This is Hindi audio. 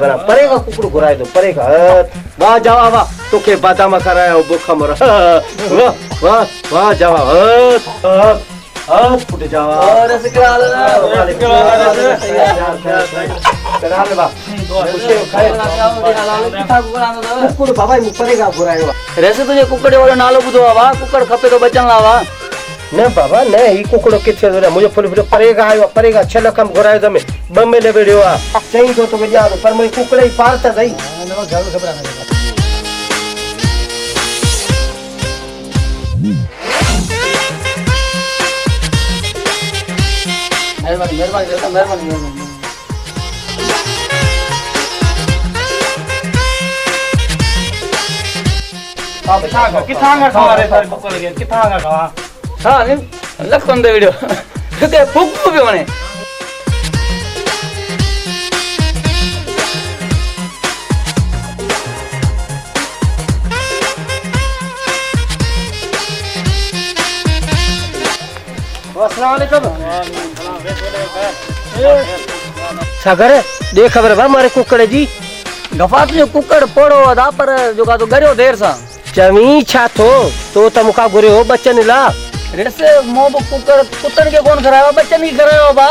परेगा कुकड़ घुराए दो परेगा वाह जावा वाह तोखे बादाम कराया बुखा मरा वाह वाह वाह जावा फुट जावा और ऐसे करा लेना करा ले बा कुकड़ बाबा मु परेगा घुरायो रेसे तुझे कुकड़े वाले नालो बुधो आवा कुकड़ खपे तो बचन लावा न बाबा न ई कुकड़ो किथे रे मुझे फुल परेगा आयो परेगा छल कम घुरायो तमे बम्बे ले बेड़ियो आ चई तो तो गया पर मैं कुकड़े ही पारता दई मेहरबानी मेहरबानी मेहरबानी किथांगा खारे सारे कुकर लगे किथांगा खा हां ने लखन दे वीडियो के फुक भी बने अस्सलाम वालेकुम सागर देख खबर बा मारे कुकड़े जी गफात जो कुकड़ पड़ो अदा पर जो का तो गरियो देर सा चमी छा तो मुका गुरे हो बच्चन ला रेसे मोब कुकड़ कुत्तन के कौन करायो बच्चन की करायो बा